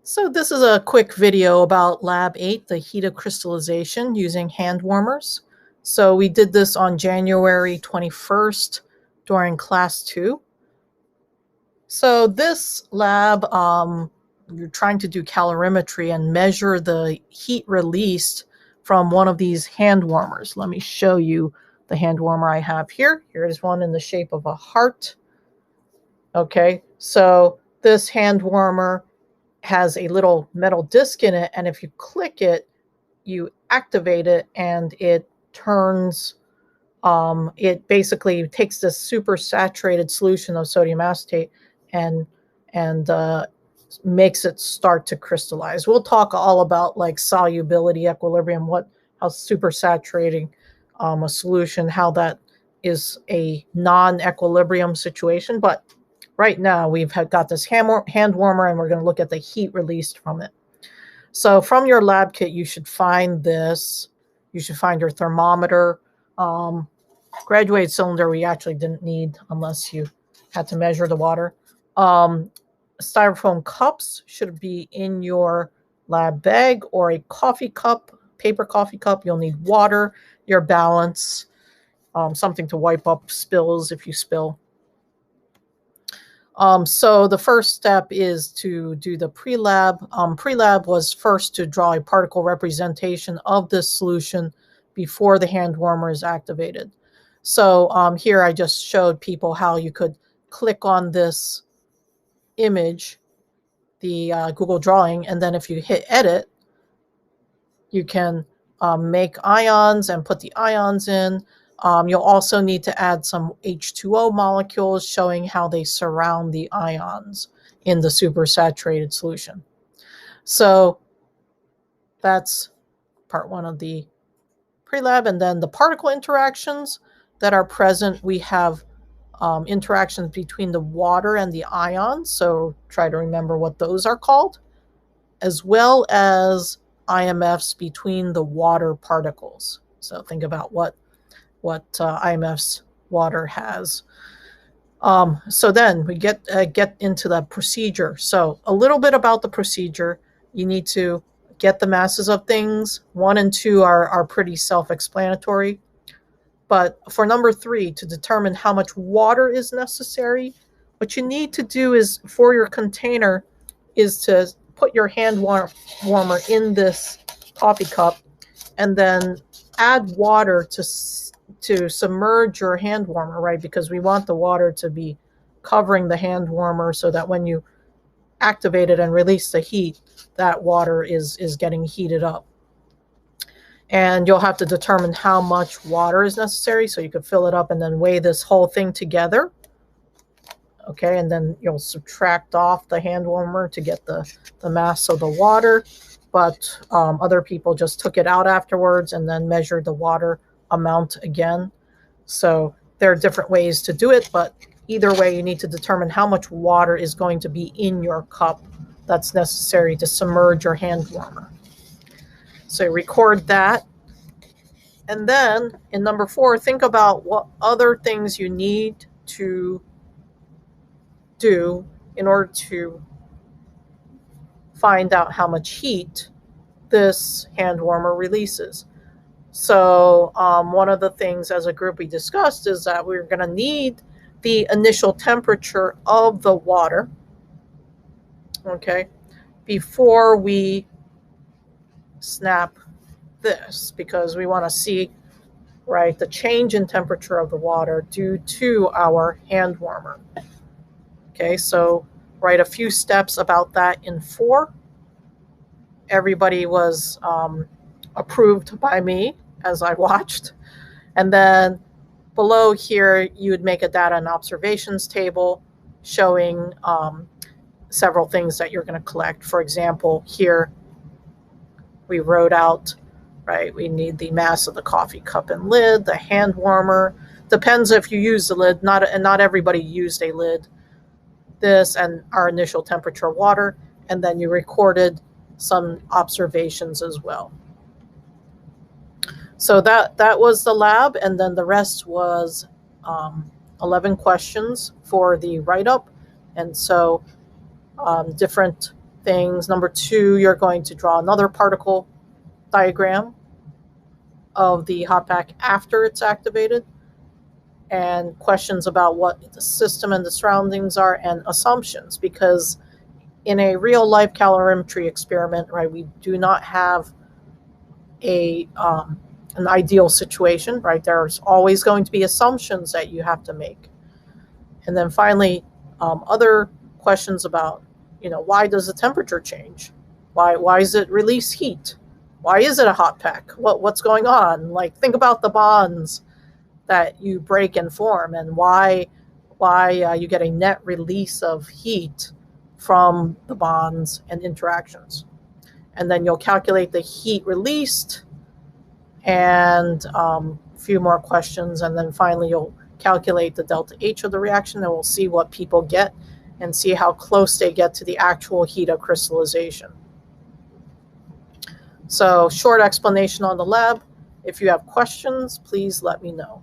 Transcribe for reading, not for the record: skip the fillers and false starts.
So this is a quick video about LAB8, the heat of crystallization using hand warmers. So we did this on January 21st during class 2. So this lab, you're trying to do calorimetry and measure the heat released from one of these hand warmers. Let me show you the hand warmer I have here. Here is one in the shape of a heart. Okay, so this hand warmer has a little metal disc in it, and if you click it, you activate it, and it turns, it basically takes this super saturated solution of sodium acetate and and makes it start to crystallize. We'll talk all about like solubility, equilibrium, how super saturating a solution, how that is a non-equilibrium situation, but right now we've got this hand warmer, and we're going to look at the heat released from it. So from your lab kit, you should find this. You should find your thermometer. Graduated cylinder we actually didn't need unless you had to measure the water. Styrofoam cups should be in your lab bag, or a coffee cup, paper coffee cup. You'll need water, your balance, something to wipe up spills if you spill. So the first step is to do the pre-lab. Pre-lab was first to draw a particle representation of this solution before the hand warmer is activated. So here I just showed people how you could click on this image, the Google drawing, and then if you hit edit, you can make ions and put the ions in. You'll also need to add some H2O molecules showing how they surround the ions in the supersaturated solution. So that's part one of the pre-lab. And then the particle interactions that are present, we have interactions between the water and the ions. So try to remember what those are called, as well as IMFs between the water particles. So think about what IMF's water has. So then we get into the procedure. So a little bit about the procedure. You need to get the masses of things. 1 and 2 are pretty self-explanatory. But for number 3, to determine how much water is necessary, what you need to do is, for your container, is to put your hand warmer in this coffee cup and then add water to submerge your hand warmer, right? Because we want the water to be covering the hand warmer so that when you activate it and release the heat, that water is getting heated up. And you'll have to determine how much water is necessary, so you could fill it up and then weigh this whole thing together. Okay, and then you'll subtract off the hand warmer to get the mass of the water. But other people just took it out afterwards and then measured the water amount again. So there are different ways to do it, but either way, you need to determine how much water is going to be in your cup that's necessary to submerge your hand warmer. So record that. And then in number 4, think about what other things you need to do in order to find out how much heat this hand warmer releases. So one of the things as a group we discussed is that we're going to need the initial temperature of the water, okay, before we snap this, because we want to see, right, the change in temperature of the water due to our hand warmer. Okay, so write a few steps about that in 4. Everybody was approved by me as I watched. And then below here, you would make a data and observations table showing several things that you're going to collect. For example, here we wrote out, right, we need the mass of the coffee cup and lid, the hand warmer. Depends if you use the lid. Not everybody used a lid. This and our initial temperature of water. And then you recorded some observations as well. So that was the lab, and then the rest was 11 questions for the write-up. And so different things. Number 2, you're going to draw another particle diagram of the hot pack after it's activated, and questions about what the system and the surroundings are, and assumptions, because in a real life calorimetry experiment, right, we do not have an ideal situation, right? There's always going to be assumptions that you have to make. And then finally, other questions about, why does the temperature change? Why does it release heat? Why is it a hot pack? What's going on? Like, think about the bonds that you break and form, and why you get a net release of heat from the bonds and interactions. And then you'll calculate the heat released, and a few more questions, and then finally you'll calculate the delta H of the reaction, and we'll see what people get and see how close they get to the actual heat of crystallization. So, short explanation on the lab. If you have questions, please let me know.